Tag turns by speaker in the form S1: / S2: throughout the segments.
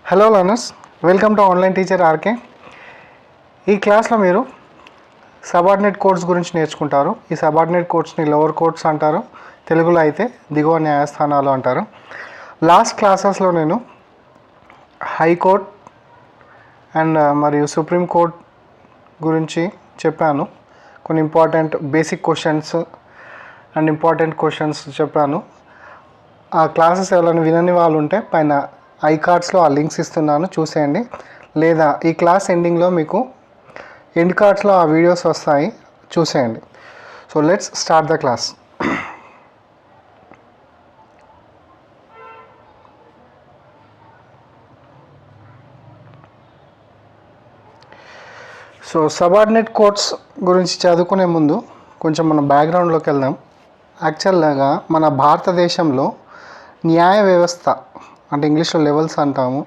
S1: Hello learners, welcome to online teacher RK. ఈ క్లాస్లో మీరు సబార్డినేట్ కోడ్స్ గురించి నేర్చుకుంటారు. ఈ సబార్డినేట్ కోడ్స్ని లోవర్ కోర్ట్స్ అంటారు, తెలుగులో అయితే దిగువ న్యాయస్థానాలు అంటారు. లాస్ట్ క్లాసెస్లో నేను హైకోర్ట్ అండ్ మరియు సుప్రీం కోర్ట్ గురించి చెప్పాను. కొన్ని important basic questions and important questions చెప్పాను. ఆ క్లాసెస్ ఎవరైనా వినని వాళ్ళు ఉంటే పైన ఐ కార్డ్స్లో ఆ లింక్స్ ఇస్తున్నాను, చూసేయండి. లేదా ఈ క్లాస్ ఎండింగ్లో మీకు ఎండ్ కార్డ్స్లో ఆ వీడియోస్ వస్తాయి, చూసేయండి. So let's start the class. So subordinate courts గురించి చదువుకునే ముందు కొంచెం మన బ్యాక్గ్రౌండ్లోకి వెళ్దాం. యాక్చువల్గా మన భారతదేశంలో న్యాయ వ్యవస్థ అంటే ఇంగ్లీష్లో లెవెల్స్ అంటాము.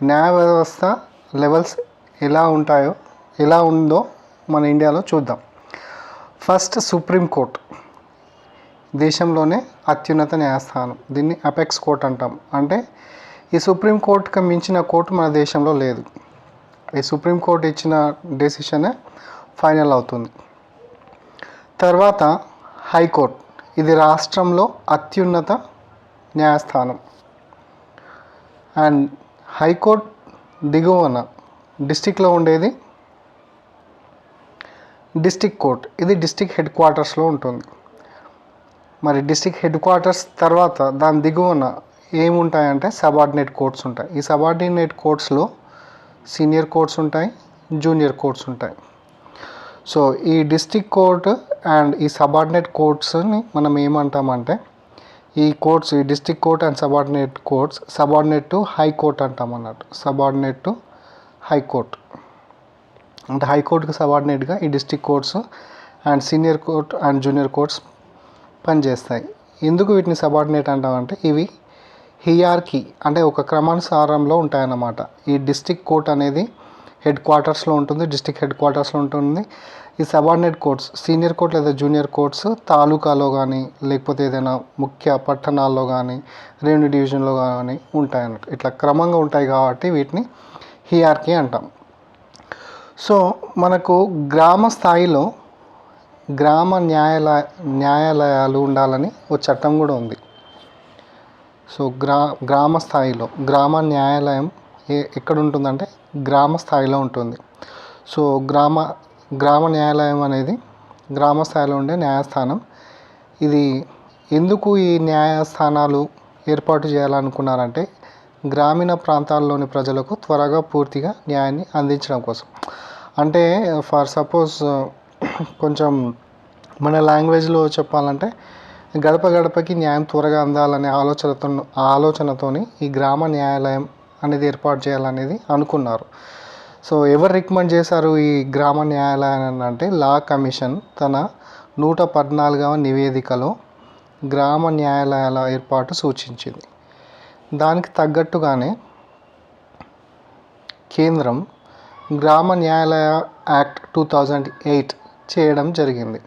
S1: న్యాయ వ్యవస్థ లెవెల్స్ ఎలా ఉందో మన ఇండియాలో చూద్దాం. ఫస్ట్ సుప్రీం కోర్ట్, దేశంలోనే అత్యున్నత న్యాయస్థానం. దీన్ని అపెక్స్ కోర్ట్ అంటాం. అంటే ఈ సుప్రీం కోర్టుకి మించిన కోర్టు మన దేశంలో లేదు. ఈ సుప్రీం కోర్టు ఇచ్చిన డెసిషనే ఫైనల్ అవుతుంది. తర్వాత హైకోర్టు, ఇది రాష్ట్రంలో అత్యున్నత న్యాయస్థానం. అండ్ హైకోర్టు దిగువన డిస్టిక్లో ఉండేది డిస్టిక్ కోర్ట్. ఇది డిస్టిక్ హెడ్ క్వార్టర్స్లో ఉంటుంది. మరి డిస్టిక్ హెడ్ క్వార్టర్స్ తర్వాత దాని దిగువన ఏముంటాయంటే సబార్డినేట్ కోర్ట్స్ ఉంటాయి. ఈ సబార్డినేట్ కోర్ట్స్లో సీనియర్ కోర్ట్స్ ఉంటాయి, జూనియర్ కోర్ట్స్ ఉంటాయి. సో ఈ డిస్టిక్ కోర్ట్ అండ్ ఈ సబార్డినేట్ కోర్ట్స్ని మనం ఏమంటామంటే ఈ కోర్ట్స్, ఈ district court and subordinate courts, subordinate to high court అంటాం అన్నట్టు. సబార్డినేట్ టు హైకోర్ట్ అంటే హైకోర్టుకి సబార్డినేట్గా ఈ district courts and senior court and junior courts పనిచేస్తాయి. ఎందుకు వీటిని సబార్డినేట్ అంటామంటే ఇవి హియార్కీ అంటే ఒక క్రమానుసారంలో ఉంటాయన్నమాట. ఈ డిస్ట్రిక్ట్ కోర్ట్ అనేది హెడ్ క్వార్టర్స్లో ఉంటుంది, డిస్ట్రిక్ట్ హెడ్ క్వార్టర్స్లో ఉంటుంది. ఈ సబార్డినేట్ కోర్ట్స్, సీనియర్ కోర్ట్ లేదా జూనియర్ కోర్ట్స్ తాలూకాలో కానీ లేకపోతే ఏదైనా ముఖ్య పట్టణాల్లో కానీ రెవెన్యూ డివిజన్లో కానీ ఉంటాయి అన్నట్టు. ఇట్లా క్రమంగా ఉంటాయి కాబట్టి వీటిని హియార్కీ అంటాం. సో మనకు గ్రామ స్థాయిలో గ్రామ న్యాయాలయాలు ఉండాలని ఒక చట్టం కూడా ఉంది. సో గ్రామ స్థాయిలో గ్రామ న్యాయాలయం ఎక్కడ ఉంటుందంటే గ్రామ స్థాయిలో ఉంటుంది. సో గ్రామ న్యాయాలయం అనేది గ్రామ స్థాయిలో ఉండే న్యాయస్థానం. ఇది ఎందుకు ఈ న్యాయస్థానాలు ఏర్పాటు చేయాలనుకున్నారంటే గ్రామీణ ప్రాంతాల్లోని ప్రజలకు త్వరగా పూర్తిగా న్యాయాన్ని అందించడం కోసం. అంటే ఫర్ సపోజ్ కొంచెం మన లాంగ్వేజ్లో చెప్పాలంటే గడప గడపకి న్యాయం త్వరగా అందాలనే ఆలోచనతోని ఈ గ్రామ న్యాయాలయం అనేది ఏర్పాటు చేయాలనేది అనుకున్నారు. సో ఎవరు రికమెండ్ చేశారు ఈ గ్రామ న్యాయాలయాన్ని అంటే లా కమిషన్ తన 114వ నివేదికలో గ్రామ న్యాయాలయాల ఏర్పాటు సూచించింది. దానికి తగ్గట్టుగానే కేంద్రం గ్రామ న్యాయాలయ యాక్ట్ 2008 చేయడం జరిగింది.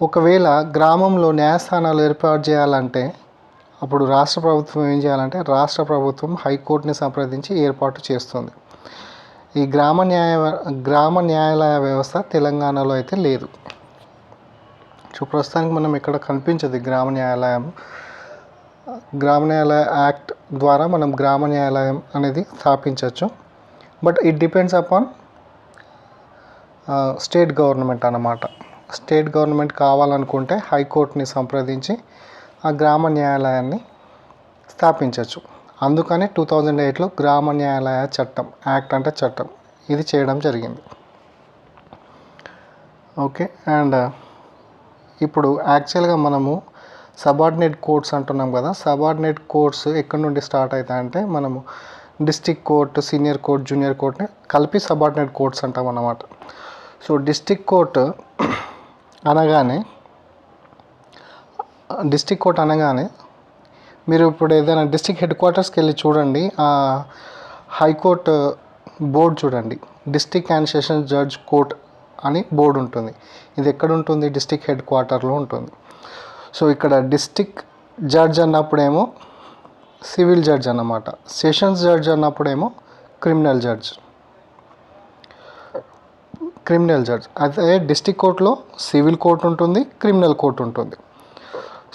S1: ఒకవేళ గ్రామంలో న్యాయస్థానాలు ఏర్పాటు చేయాలంటే అప్పుడు రాష్ట్ర ప్రభుత్వం ఏం చేయాలంటే రాష్ట్ర ప్రభుత్వం హైకోర్టుని సంప్రదించి ఏర్పాటు చేస్తుంది. ఈ గ్రామ న్యాయాలయ వ్యవస్థ తెలంగాణలో అయితే లేదు. సో ప్రస్తుతానికి మనం ఇక్కడ కనిపించదు గ్రామ న్యాయాలయం. గ్రామ న్యాయాలయ యాక్ట్ ద్వారా మనం గ్రామ న్యాయాలయం అనేది స్థాపించవచ్చు. But it depends upon state government అన్నమాట. స్టేట్ గవర్నమెంట్ కావాలనుకుంటే హైకోర్టుని సంప్రదించి ఆ గ్రామ న్యాయాలయాన్ని స్థాపించవచ్చు. అందుకని 2008లో గ్రామ న్యాయాలయ చట్టం, యాక్ట్ అంటే చట్టం, ఇది చేయడం జరిగింది. ఓకే. అండ్ ఇప్పుడు యాక్చువల్గా మనము సబార్డినేట్ కోర్ట్స్ అంటున్నాం కదా. సబార్డినేట్ కోర్ట్స్ ఎక్కడి నుండి స్టార్ట్ అవుతాయంటే మనము district court, senior court, junior కోర్ట్ని కలిపి సబార్డినేట్ కోర్ట్స్ అంటాం అన్నమాట. సో డిస్ట్రిక్ట్ కోర్ట్ అనగానే మీరు ఇప్పుడు ఏదైనా డిస్ట్రిక్ట్ హెడ్ క్వార్టర్స్కి వెళ్ళి చూడండి, హైకోర్టు బోర్డు చూడండి, district and sessions judge court అని బోర్డు ఉంటుంది. ఇది ఎక్కడ ఉంటుంది? డిస్ట్రిక్ట్ హెడ్ క్వార్టర్లో ఉంటుంది. సో ఇక్కడ డిస్ట్రిక్ట్ జడ్జ్ అన్నప్పుడేమో సివిల్ జడ్జ్ అన్నమాట. సెషన్స్ జడ్జ్ అన్నప్పుడేమో క్రిమినల్ జడ్జ్. అదే డిస్టిక్ కోర్టులో సివిల్ కోర్టు ఉంటుంది, క్రిమినల్ కోర్టు ఉంటుంది.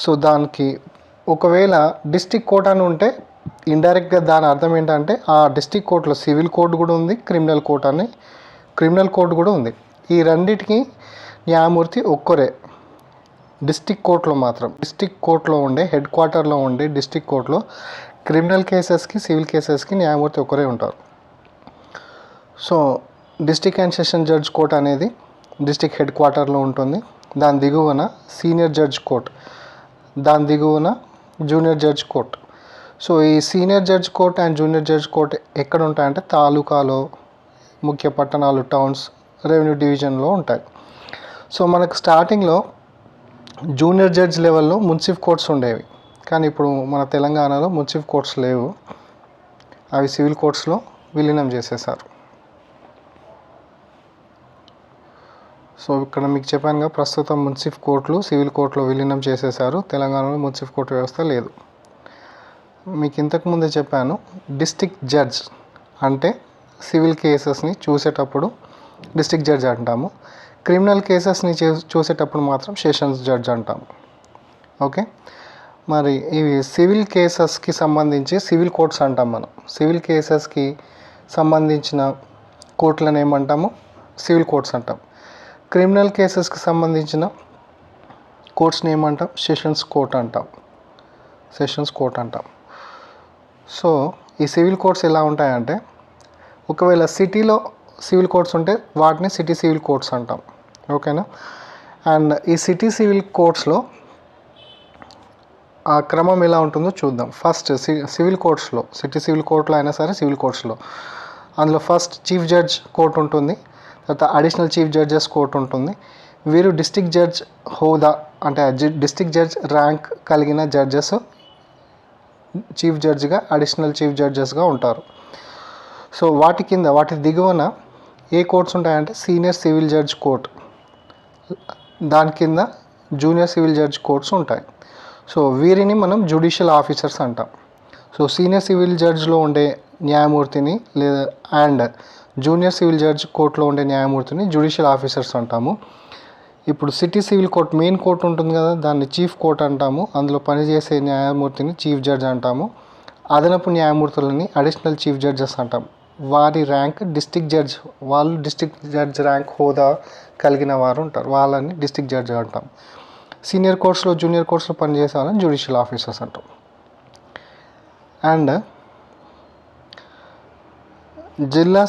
S1: సో దానికి ఒకవేళ డిస్టిక్ కోర్ట్ అని ఉంటే ఇండైరెక్ట్గా దాని అర్థం ఏంటంటే ఆ డిస్టిక్ కోర్టులో సివిల్ కోర్టు కూడా ఉంది, క్రిమినల్ కోర్టు కూడా ఉంది. ఈ రెండిటికి న్యాయమూర్తి ఒక్కరే. డిస్టిక్ కోర్టులో ఉండే హెడ్ క్వార్టర్లో ఉండే డిస్టిక్ కోర్టులో క్రిమినల్ కేసెస్కి, సివిల్ కేసెస్కి న్యాయమూర్తి ఒక్కరే ఉంటారు. So district and session judge court అనేది డిస్టిక్ హెడ్ క్వార్టర్లో ఉంటుంది. దాని దిగువన సీనియర్ జడ్జ్ కోర్ట్, దాని దిగువన జూనియర్ జడ్జ్ కోర్ట్. సో ఈ senior judge court and junior judge court ఎక్కడ ఉంటాయంటే తాలూకాలో, ముఖ్య పట్టణాలు, టౌన్స్, రెవెన్యూ డివిజన్లో ఉంటాయి. సో మనకు స్టార్టింగ్లో జూనియర్ జడ్జ్ లెవెల్లో మున్సిఫ్ కోర్ట్స్ ఉండేవి, కానీ ఇప్పుడు మన తెలంగాణలో మున్సిఫ్ కోర్ట్స్ లేవు. అవి సివిల్ కోర్ట్స్లో విలీనం చేసేసారు. సో ఇక్కడ మీకు చెప్పానుగా, ప్రస్తుతం మున్సిఫ్ కోర్టులు సివిల్ కోర్టులో విలీనం చేసేసారు. తెలంగాణలో మున్సిఫ్ కోర్టు వ్యవస్థ లేదు. మీకు ఇంతకుముందే చెప్పాను, డిస్ట్రిక్ట్ జడ్జ్ అంటే సివిల్ కేసెస్ని చూసేటప్పుడు డిస్ట్రిక్ట్ జడ్జ్ అంటాము, క్రిమినల్ కేసెస్ని చూసేటప్పుడు మాత్రం సెషన్స్ జడ్జ్ అంటాము. ఓకే, మరి ఇవి సివిల్ కేసెస్కి సంబంధించి సివిల్ కోర్ట్స్ అంటాం మనం. సివిల్ కేసెస్కి సంబంధించిన కోర్టులను ఏమంటాము? సివిల్ కోర్ట్స్ అంటాం. క్రిమినల్ కేసెస్కి సంబంధించిన కోర్ట్స్ని ఏమంటాం? సెషన్స్ కోర్ట్ అంటాం. సో ఈ సివిల్ కోర్ట్స్ ఎలా ఉంటాయంటే, ఒకవేళ సిటీలో సివిల్ కోర్ట్స్ ఉంటే వాటిని సిటీ సివిల్ కోర్ట్స్ అంటాం. ఓకేనా? అండ్ ఈ సిటీ సివిల్ కోర్ట్స్లో ఆ క్రమం ఎలా ఉంటుందో చూద్దాం. ఫస్ట్ సివిల్ కోర్ట్స్లో, సిటీ సివిల్ కోర్టులో అయినా సరే సివిల్ కోర్ట్స్లో, అందులో ఫస్ట్ చీఫ్ జడ్జ్ కోర్ట్ ఉంటుంది, తర్వాత అడిషనల్ చీఫ్ జడ్జెస్ కోర్ట్ ఉంటుంది. వీరు డిస్ట్రిక్ట్ జడ్జ్ హోదా అంటే డిస్ట్రిక్ట్ జడ్జ్ ర్యాంక్ కలిగిన జడ్జెస్ చీఫ్ జడ్జ్గా, అడిషనల్ చీఫ్ జడ్జెస్గా ఉంటారు. సో వాటి దిగువన ఏ కోర్ట్స్ ఉంటాయంటే సీనియర్ సివిల్ జడ్జ్ కోర్ట్, దాని కింద జూనియర్ సివిల్ జడ్జ్ కోర్ట్స్ ఉంటాయి. సో వీరిని మనం జ్యుడిషియల్ ఆఫీసర్స్ అంటాం. సో సీనియర్ సివిల్ జడ్జ్లో ఉండే న్యాయమూర్తిని లేదా అండ్ జూనియర్ సివిల్ జడ్జ్ కోర్టులో ఉండే న్యాయమూర్తిని జ్యుడిషియల్ ఆఫీసర్స్ అంటాము. ఇప్పుడు city civil court main court ఉంటుంది కదా, దాన్ని చీఫ్ కోర్ట్ అంటాము. అందులో పనిచేసే న్యాయమూర్తిని చీఫ్ జడ్జ్ అంటాము. అదనపు న్యాయమూర్తులని అడిషనల్ చీఫ్ జడ్జెస్ అంటాం. వారి ర్యాంక్ డిస్ట్రిక్ట్ జడ్జ్, వాళ్ళు డిస్ట్రిక్ట్ జడ్జ్ ర్యాంక్ హోదా కలిగిన వారు ఉంటారు, వాళ్ళని డిస్ట్రిక్ట్ జడ్జ్ అంటాం. సీనియర్ కోర్ట్స్లో, జూనియర్ కోర్ట్స్లో పనిచేసే వాళ్ళని జ్యుడిషియల్ ఆఫీసర్స్ అంటాం. అండ్ జిల్లా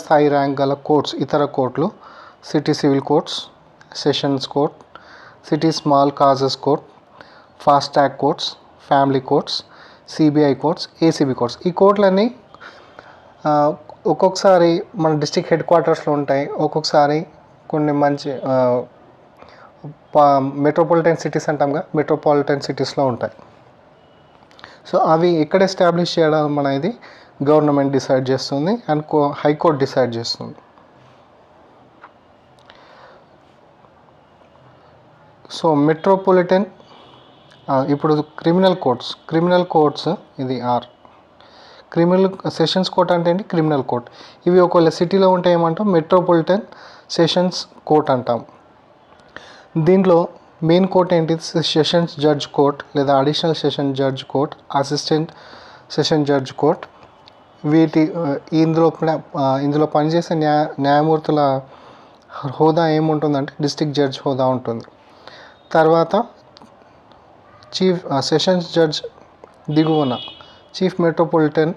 S1: స్థాయి ర్యాంక్ గల కోర్ట్స్, ఇతర కోర్టులు city civil courts, sessions court, city small causes court, fast track courts, family courts, CBI courts, ACB courts. ఈ కోర్టులన్నీ ఒక్కొక్కసారి మన డిస్ట్రిక్ట్ హెడ్ క్వార్టర్స్లో ఉంటాయి, ఒక్కొక్కసారి కొన్ని మంచి మెట్రోపాలిటన్ సిటీస్ అంటాంగా, మెట్రోపాలిటన్ సిటీస్లో ఉంటాయి. సో అవి ఎక్కడ ఎస్టాబ్లిష్ చేయడం అనేది గవర్నమెంట్ డిసైడ్ చేస్తుంది అండ్ హైకోర్టు డిసైడ్ చేస్తుంది. సో మెట్రోపాలిటన్, ఇప్పుడు క్రిమినల్ కోర్ట్స్ ఇది క్రిమినల్ సెషన్స్ కోర్ట్ అంటే ఏంటి? Criminal court. ఇవి ఒకవేళ సిటీలో ఉంటే ఏమంటాం? మెట్రోపాలిటన్ సెషన్స్ కోర్ట్ అంటాం. దీంట్లో మెయిన్ కోర్ట్ ఏంటి? సెషన్స్ జడ్జ్ కోర్ట్ లేదా additional session judge court, assistant session judge court. ఇందులో పనిచేసే న్యాయమూర్తుల హోదా ఏముంటుందంటే డిస్ట్రిక్ట్ జడ్జ్ హోదా ఉంటుంది. తర్వాత చీఫ్ సెషన్స్ జడ్జ్ దిగువన చీఫ్ మెట్రోపాలిటన్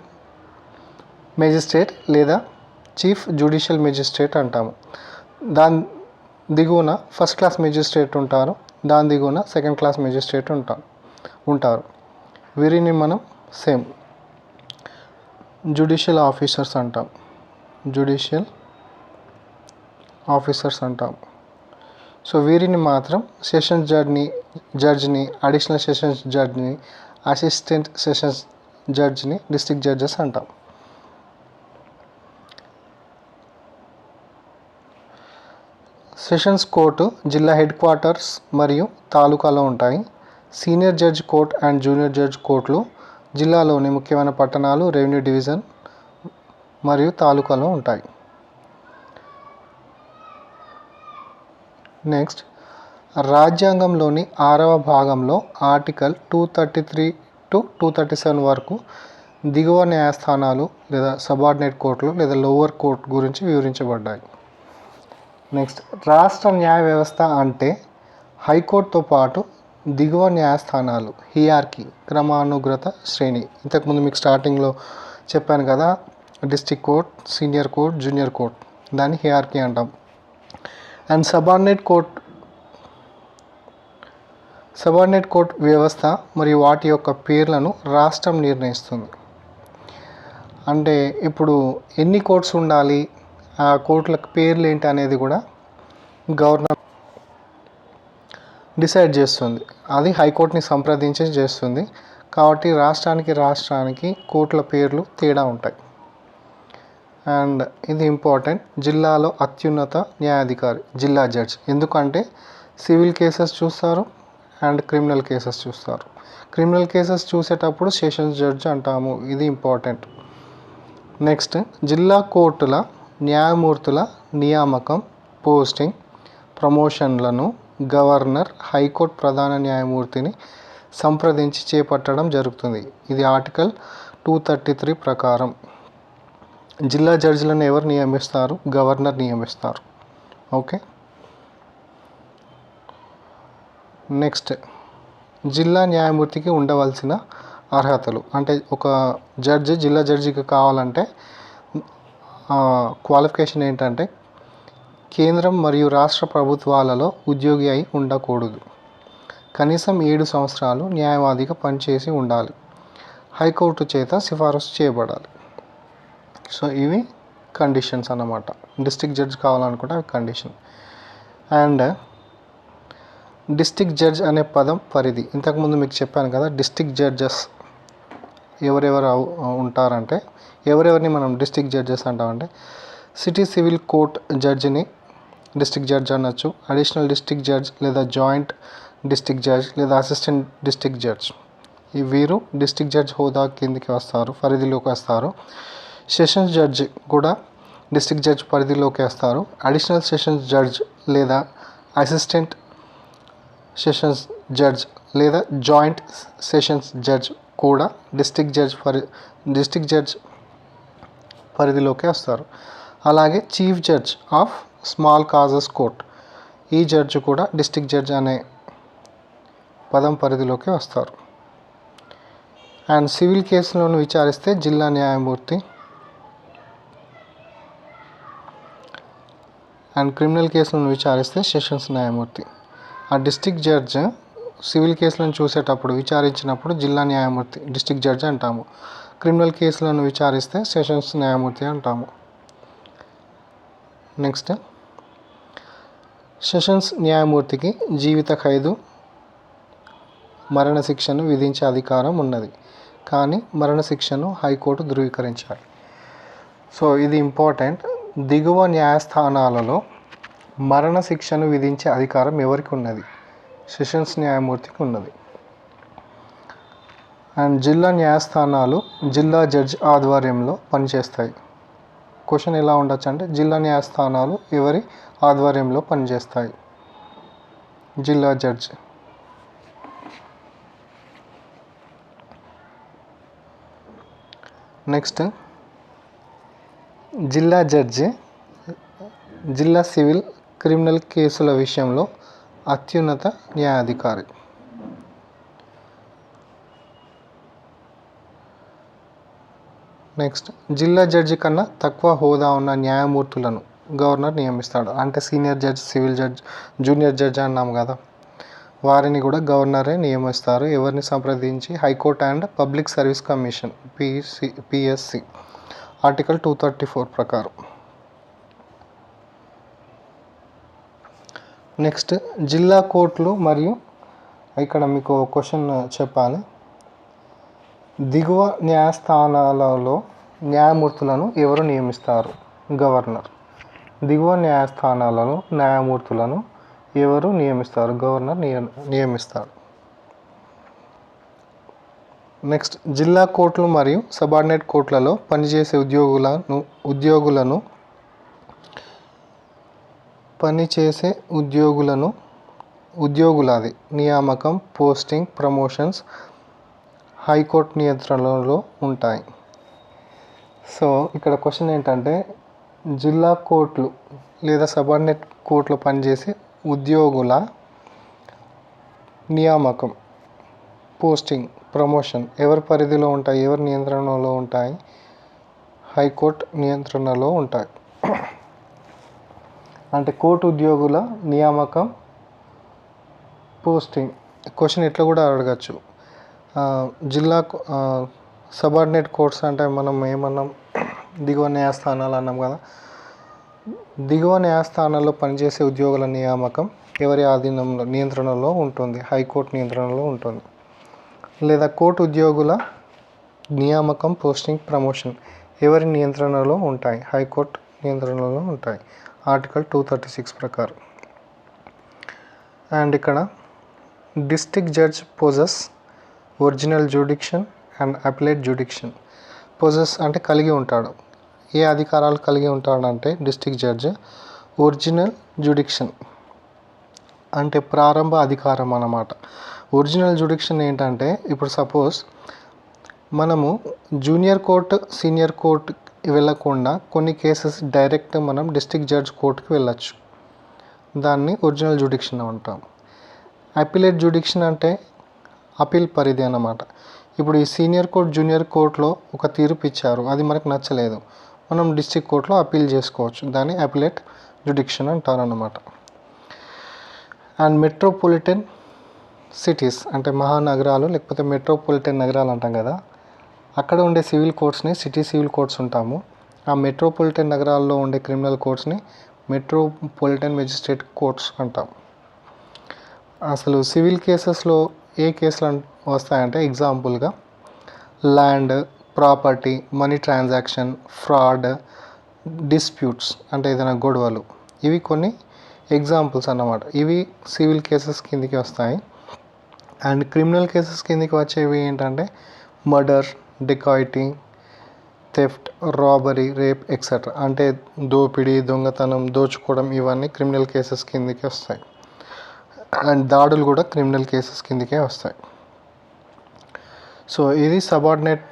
S1: మెజిస్ట్రేట్ లేదా చీఫ్ జ్యుడిషియల్ మెజిస్ట్రేట్ అంటాము. దాని దిగువన ఫస్ట్ క్లాస్ మెజిస్ట్రేట్ ఉంటారు, దాని దిగువన సెకండ్ క్లాస్ మెజిస్ట్రేట్ ఉంటారు. వీరిని మనం సేమ్ జ్యుడిషియల్ ఆఫీసర్స్ అంటాం. సో వీరిని మాత్రం సెషన్స్ జడ్జిని, అడిషనల్ సెషన్స్ జడ్జిని, అసిస్టెంట్ సెషన్స్ జడ్జిని డిస్ట్రిక్ట్ జడ్జెస్ అంటాం. సెషన్స్ కోర్టు జిల్లా హెడ్ క్వార్టర్స్ మరియు తాలూకాలో ఉంటాయి. Senior judge court and junior judge కోర్టులు జిల్లాలోని ముఖ్యమైన పట్టణాలు, రెవెన్యూ డివిజన్ మరియు తాలూకాలో ఉంటాయి. నెక్స్ట్, రాజ్యాంగంలోని 6వ భాగంలో ఆర్టికల్ 233 to 237 వరకు దిగువ న్యాయస్థానాలు లేదా సబార్డినేట్ కోర్టులు లేదా లోవర్ కోర్ట్ గురించి వివరించబడ్డాయి. నెక్స్ట్, రాష్ట్ర న్యాయ వ్యవస్థ అంటే హైకోర్టుతో పాటు దిగువ న్యాయస్థానాలు, హియార్కీ, క్రమానుగత శ్రేణి. ఇంతకుముందు మీకు స్టార్టింగ్లో చెప్పాను కదా, district court, senior court, junior court, దాన్ని హియార్కీ అంటాం. అండ్ సబార్డినేట్ కోర్ట్ వ్యవస్థ మరియు వాటి యొక్క పేర్లను రాష్ట్రం నిర్ణయిస్తుంది. అంటే ఇప్పుడు ఎన్ని కోర్ట్స్ ఉండాలి, ఆ కోర్టులకు పేర్లు ఏంటి అనేది కూడా గవర్నర్ డిసైడ్ చేస్తుంది. అది హైకోర్టుని సంప్రదించి చేస్తుంది. కాబట్టి రాష్ట్రానికి కోర్టుల పేర్లు తేడా ఉంటాయి. అండ్ ఇది ఇంపార్టెంట్, జిల్లాలో అత్యున్నత న్యాయాధికారి జిల్లా జడ్జ్. ఎందుకంటే సివిల్ కేసెస్ చూస్తారు అండ్ క్రిమినల్ కేసెస్ చూస్తారు. క్రిమినల్ కేసెస్ చూసేటప్పుడు సెషన్స్ జడ్జ్ అంటాము. ఇది ఇంపార్టెంట్. నెక్స్ట్, జిల్లా కోర్టుల న్యాయమూర్తుల నియామకం, పోస్టింగ్, ప్రమోషన్లను గవర్నర్ హైకోర్టు ప్రధాన న్యాయమూర్తిని సంప్రదించి చేపట్టడం జరుగుతుంది. ఇది ఆర్టికల్ 233 ప్రకారం. జిల్లా జడ్జిలను ఎవరు నియమిస్తారు? గవర్నర్ నియమిస్తారు. ఓకే. నెక్స్ట్, జిల్లా న్యాయమూర్తికి ఉండవలసిన అర్హతలు. అంటే ఒక జడ్జి జిల్లా జడ్జికి కావాలంటే క్వాలిఫికేషన్ ఏంటంటే కేంద్రం మరియు రాష్ట్ర ప్రభుత్వాలలో ఉద్యోగి అయి ఉండకూడదు, కనీసం 7 సంవత్సరాలు న్యాయవాదిగా పనిచేసి ఉండాలి, హైకోర్టు చేత సిఫారసు చేయబడాలి. సో ఇవి కండిషన్స్ అన్నమాట. డిస్ట్రిక్ట్ జడ్జ్ కావాలనుకుంటే అవి కండిషన్. అండ్ డిస్ట్రిక్ట్ జడ్జ్ అనే పదం పరిధి. ఇంతకుముందు మీకు చెప్పాను కదా, డిస్ట్రిక్ట్ జడ్జెస్ ఎవరెవరు ఉంటారంటే, ఎవరెవరిని మనం డిస్ట్రిక్ట్ జడ్జెస్ అంటామంటే, సిటీ సివిల్ కోర్ట్ జడ్జిని డిస్ట్రిక్ట్ జడ్జ్ అనొచ్చు, అడిషనల్ డిస్ట్రిక్ట్ జడ్జ్ లేదా జాయింట్ డిస్ట్రిక్ట్ జడ్జ్ లేదా అసిస్టెంట్ డిస్ట్రిక్ట్ జడ్జ్. ఈ వీరు డిస్ట్రిక్ట్ జడ్జ్ హోదా కిందికి వస్తారు, పరిధిలోకి వస్తారు. సెషన్స్ జడ్జ్ కూడా డిస్ట్రిక్ట్ జడ్జ్ పరిధిలోకి వస్తారు. అడిషనల్ సెషన్స్ జడ్జ్ లేదా అసిస్టెంట్ సెషన్స్ జడ్జ్ లేదా జాయింట్ సెషన్స్ జడ్జ్ కూడా డిస్ట్రిక్ట్ జడ్జ్ పరిధిలోకి వస్తారు. అలాగే chief judge of small causes court, ఈ జడ్జ్ కూడా డిస్ట్రిక్ట్ జడ్జ్ అనే పదం పరిధిలోకి వస్తారు. అండ్ సివిల్ కేసులను విచారిస్తే జిల్లా న్యాయమూర్తి, అండ్ క్రిమినల్ కేసులను విచారిస్తే సెషన్స్ న్యాయమూర్తి. ఆ డిస్ట్రిక్ట్ జడ్జ్ సివిల్ కేసులను చూసేటప్పుడు విచారించినప్పుడు జిల్లా న్యాయమూర్తి డిస్ట్రిక్ట్ జడ్జ్ అంటాము. క్రిమినల్ కేసులను విచారిస్తే సెషన్స్ న్యాయమూర్తి అంటాము. నెక్స్ట్, సెషన్స్ న్యాయమూర్తికి జీవిత ఖైదు, మరణశిక్షను విధించే అధికారం ఉన్నది. కానీ మరణశిక్షను హైకోర్టు ధృవీకరించాలి. సో ఇది ఇంపార్టెంట్. దిగువ న్యాయస్థానాలలో మరణశిక్షను విధించే అధికారం ఎవరికి ఉన్నది? సెషన్స్ న్యాయమూర్తికి ఉన్నది. అండ్ జిల్లా న్యాయస్థానాలు జిల్లా జడ్జ్ ఆధ్వర్యంలో పనిచేస్తాయి. క్వశ్చన్ ఎలా ఉండొచ్చు అంటే, జిల్లా న్యాయస్థానాలు ఎవరి ఆధ్వర్యంలో పనిచేస్తాయి? జిల్లా జడ్జ్. నెక్స్ట్, జిల్లా జడ్జి జిల్లా సివిల్ క్రిమినల్ కేసుల విషయంలో అత్యున్నత న్యాయాధికారి. నెక్స్ట్, జిల్లా జడ్జి కన్నా తక్కువ హోదా ఉన్న న్యాయమూర్తులను గవర్నర్ నియమిస్తాడు. అంటే senior judge, civil judge, junior judge అన్నాం కదా, వారిని కూడా గవర్నరే నియమిస్తారు. ఎవరిని సంప్రదించి? High court and public service commission PSC article 234 ప్రకారం. నెక్స్ట్, జిల్లా కోర్టులు మరియు ఇక్కడ మీకు క్వశ్చన్ చెప్పాలి. దిగువ న్యాయస్థానాలలో న్యాయమూర్తులను ఎవరు నియమిస్తారు? గవర్నర్. దిగువ న్యాయస్థానాలలో న్యాయమూర్తులను ఎవరు నియమిస్తారు? గవర్నర్ నియమిస్తారు. నెక్స్ట్ జిల్లా కోర్టులు మరియు సబార్డినేట్ కోర్టులలో పనిచేసే ఉద్యోగులది నియామకం, పోస్టింగ్, ప్రమోషన్స్ హైకోర్టు నియంత్రణలో ఉంటాయి. సో ఇక్కడ క్వశ్చన్ ఏంటంటే జిల్లా కోర్టులు లేదా సబార్డినేట్ కోర్టులో పనిచేసే ఉద్యోగుల నియామకం, పోస్టింగ్, ప్రమోషన్ ఎవరి పరిధిలో ఉంటాయి, ఎవరి నియంత్రణలో ఉంటాయి? హైకోర్టు నియంత్రణలో ఉంటాయి. అంటే కోర్టు ఉద్యోగుల నియామకం, పోస్టింగ్. క్వశ్చన్ ఇట్లా కూడా అడగచ్చు. జిల్లా సబార్డినేట్ కోర్ట్స్ అంటే మనం ఏమన్నాం, దిగువ న్యాయస్థానాలు అన్నాం కదా. దిగువ న్యాయస్థానాల్లో పనిచేసే ఉద్యోగుల నియామకం ఎవరి ఆధీనంలో, నియంత్రణలో ఉంటుంది? హైకోర్టు నియంత్రణలో ఉంటుంది. లేదా కోర్టు ఉద్యోగుల నియామకం, పోస్టింగ్, ప్రమోషన్ ఎవరి నియంత్రణలో ఉంటాయి? హైకోర్టు నియంత్రణలో ఉంటాయి, ఆర్టికల్ 236 ప్రకారం. అండ్ ఇక్కడ district judge possess original jurisdiction and appellate jurisdiction. Possess అంటే కలిగి ఉంటాడు. ఏ అధికారాలు కలిగి ఉంటాడంటే డిస్ట్రిక్ట్ జడ్జ్ ఒరిజినల్ జ్యూడిక్షన్ అంటే ప్రారంభ అధికారం అన్నమాట. ఒరిజినల్ జ్యూడిక్షన్ ఏంటంటే ఇప్పుడు సపోజ్ మనము జూనియర్ కోర్టు, సీనియర్ కోర్టు వెళ్ళకుండా కొన్ని కేసెస్ డైరెక్ట్ మనం డిస్ట్రిక్ట్ జడ్జ్ కోర్టుకి వెళ్ళచ్చు. దాన్ని ఒరిజినల్ జ్యూడిక్షన్ అంటాం. అపిలేట్ జ్యూడిక్షన్ అంటే అపీల్ పరిధి అన్నమాట. ఇప్పుడు ఈ సీనియర్ కోర్ట్, జూనియర్ కోర్టులో ఒక తీర్పు ఇచ్చారు, అది మనకు నచ్చలేదు, మనం డిస్ట్రిక్ట్ కోర్టులో అపీల్ చేసుకోవచ్చు. దాన్ని అపిలేట్ జ్యూడిక్షన్ అంటారు అన్నమాట. అండ్ మెట్రోపాలిటన్ సిటీస్ అంటే మహానగరాలు లేకపోతే మెట్రోపాలిటన్ నగరాలు అంటాం కదా, అక్కడ ఉండే సివిల్ కోర్ట్స్ని సిటీ సివిల్ కోర్ట్స్ ఉంటాము. ఆ మెట్రోపాలిటన్ నగరాల్లో ఉండే క్రిమినల్ కోర్ట్స్ని మెట్రోపాలిటన్ మెజిస్ట్రేట్ కోర్ట్స్ అంటాం. అసలు సివిల్ కేసెస్లో ఏ కేసులు వస్తాయంటే ఎగ్జాంపుల్గా land, property, money transaction, fraud, disputes అంటే ఏదైనా గొడవలు, ఇవి కొన్ని ఎగ్జాంపుల్స్ అన్నమాట. ఇవి సివిల్ కేసెస్ కిందికి వస్తాయి. అండ్ క్రిమినల్ కేసెస్ కిందికి వచ్చేవి ఏంటంటే murder, dacoity, theft, robbery, rape etcetera అంటే దోపిడీ, దొంగతనం, దోచుకోవడం, ఇవన్నీ క్రిమినల్ కేసెస్ కిందికి వస్తాయి. అండ్ దాడులు కూడా క్రిమినల్ కేసెస్ కిందికే వస్తాయి. సో ఇది సబార్డినేట్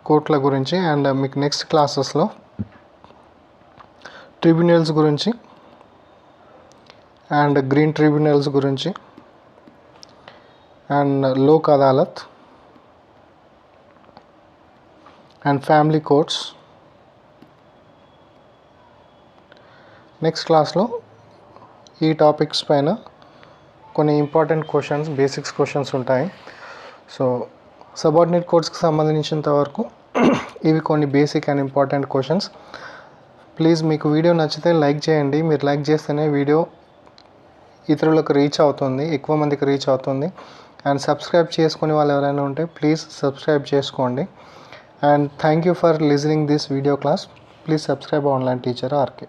S1: కోర్టుల గురించి. అండ్ మీకు నెక్స్ట్ క్లాసెస్లో ట్రిబ్యునల్స్ గురించి అండ్ గ్రీన్ ట్రిబ్యునల్స్ గురించి and Lok Adalat and family courts next క్లాస్లో ఈ టాపిక్స్ పైన కొన్ని ఇంపార్టెంట్ క్వశ్చన్స్, బేసిక్స్ క్వశ్చన్స్ ఉంటాయి. సో సబార్డినేట్ కోర్ట్స్కి సంబంధించినంత వరకు ఇవి కొన్ని basic and important questions. Please మీకు వీడియో నచ్చితే లైక్ చేయండి. మీరు లైక్ చేస్తేనే వీడియో ఇతరులకు రీచ్ అవుతుంది, ఎక్కువ మందికి రీచ్ అవుతుంది. అండ్ సబ్స్క్రైబ్ చేసుకునే వాళ్ళు ఎవరైనా ఉంటే ప్లీజ్ సబ్స్క్రైబ్ చేసుకోండి. And thank you for listening this video class. Please subscribe online teacher RK.